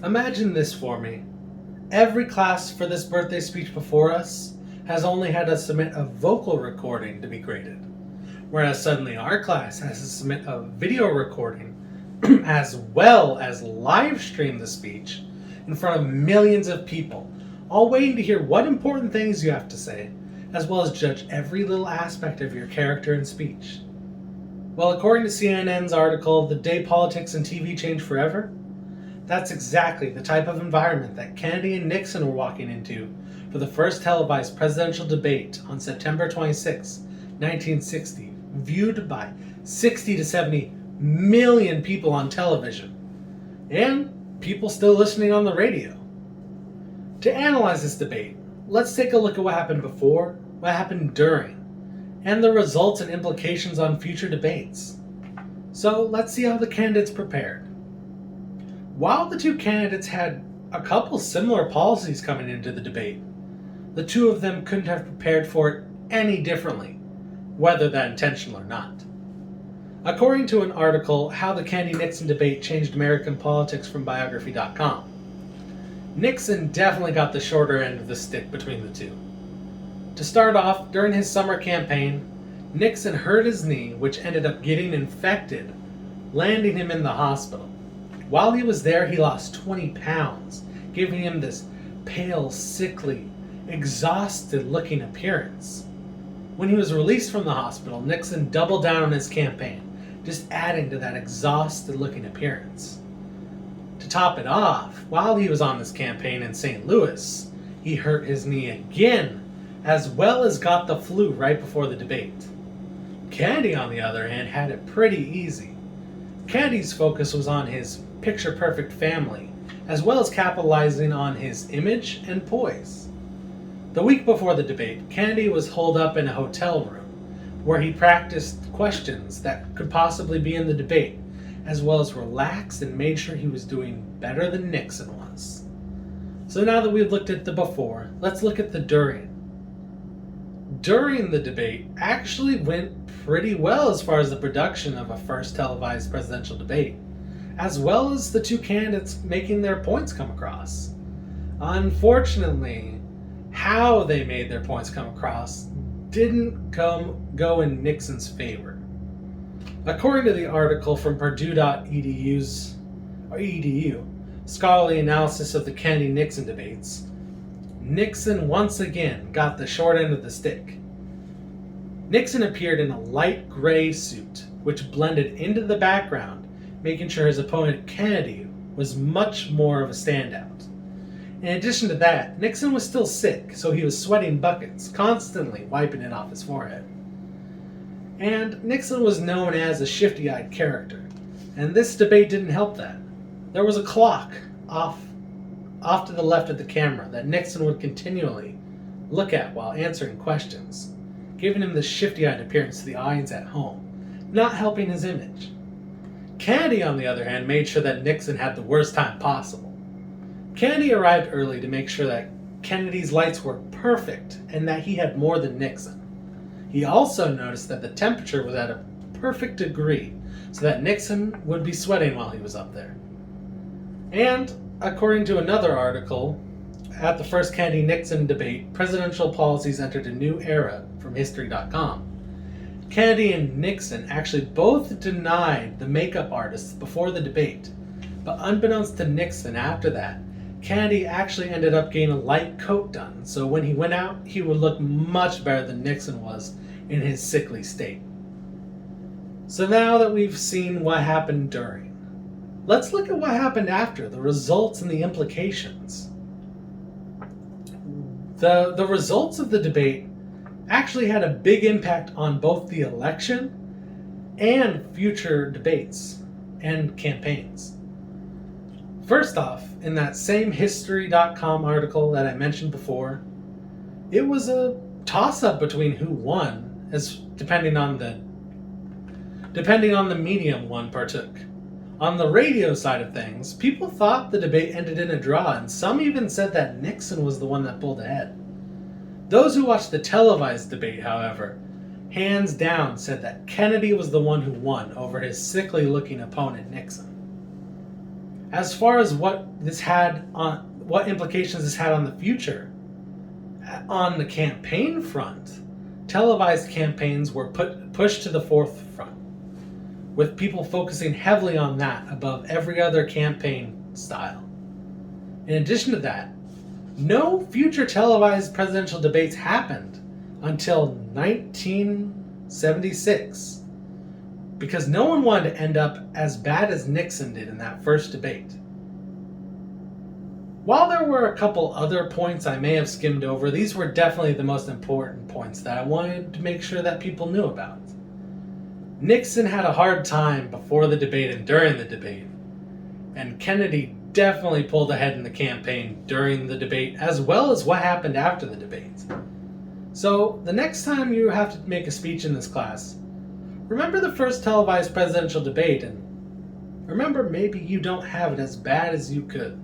Imagine this for me. Every class for this birthday speech before us has only had to submit a vocal recording to be graded, whereas suddenly our class has to submit a video recording as well as live stream the speech in front of millions of people, all waiting to hear what important things you have to say, as well as judge every little aspect of your character and speech. Well, according to CNN's article, The Day Politics and TV Changed Forever, that's exactly the type of environment that Kennedy and Nixon were walking into for the first televised presidential debate on September 26, 1960, viewed by 60 to 70 million people on television, and people still listening on the radio. To analyze this debate, let's take a look at what happened before, what happened during, and the results and implications on future debates. So let's see how the candidates prepared. While the two candidates had a couple similar policies coming into the debate, the two of them couldn't have prepared for it any differently, whether that intentional or not. According to an article, How the Kennedy-Nixon Debate Changed American Politics from Biography.com, Nixon definitely got the shorter end of the stick between the two. To start off, during his summer campaign, Nixon hurt his knee, which ended up getting infected, landing him in the hospital. While he was there, he lost 20 pounds, giving him this pale, sickly, exhausted-looking appearance. When he was released from the hospital, Nixon doubled down on his campaign, just adding to that exhausted-looking appearance. To top it off, while he was on his campaign in St. Louis, he hurt his knee again, as well as got the flu right before the debate. Kennedy, on the other hand, had it pretty easy. Kennedy's focus was on his picture-perfect family, as well as capitalizing on his image and poise. The week before the debate, Kennedy was holed up in a hotel room where he practiced questions that could possibly be in the debate, as well as relaxed and made sure he was doing better than Nixon was. So now that we've looked at the before, let's look at the during. During the debate actually went pretty well as far as the production of a first televised presidential debate, as well as the two candidates making their points come across. Unfortunately, how they made their points come across didn't go in Nixon's favor. According to the article from Purdue.edu, scholarly analysis of the Kennedy-Nixon debates, Nixon once again got the short end of the stick. Nixon appeared in a light gray suit, which blended into the background, making sure his opponent Kennedy was much more of a standout. In addition to that, Nixon was still sick, so he was sweating buckets, constantly wiping it off his forehead. And Nixon was known as a shifty-eyed character, and this debate didn't help that. There was a clock off to the left of the camera that Nixon would continually look at while answering questions, giving him this shifty-eyed appearance to the audience at home, not helping his image. Kennedy, on the other hand, made sure that Nixon had the worst time possible. Kennedy arrived early to make sure that Kennedy's lights were perfect and that he had more than Nixon. He also noticed that the temperature was at a perfect degree so that Nixon would be sweating while he was up there. And, according to another article, at the first Kennedy-Nixon debate, presidential policies entered a new era from History.com. Kennedy and Nixon actually both denied the makeup artists before the debate, but unbeknownst to Nixon after that, Kennedy actually ended up getting a light coat done, so when he went out, he would look much better than Nixon was in his sickly state. So now that we've seen what happened during, let's look at what happened after, the results and the implications. The results of the debate actually had a big impact on both the election and future debates and campaigns. First off, in that same History.com article that I mentioned before, it was a toss-up between who won, as depending on the medium one partook. On the radio side of things, people thought the debate ended in a draw, and some even said that Nixon was the one that pulled ahead. Those who watched the televised debate, however, hands down said that Kennedy was the one who won over his sickly-looking opponent, Nixon. As far as what implications this had on the future, on the campaign front, televised campaigns were pushed to the forefront, with people focusing heavily on that above every other campaign style. In addition to that, no future televised presidential debates happened until 1976, because no one wanted to end up as bad as Nixon did in that first debate. While there were a couple other points I may have skimmed over, these were definitely the most important points that I wanted to make sure that people knew about. Nixon had a hard time before the debate and during the debate, and Kennedy definitely pulled ahead in the campaign during the debate, as well as what happened after the debate. So, the next time you have to make a speech in this class, remember the first televised presidential debate, and remember maybe you don't have it as bad as you could.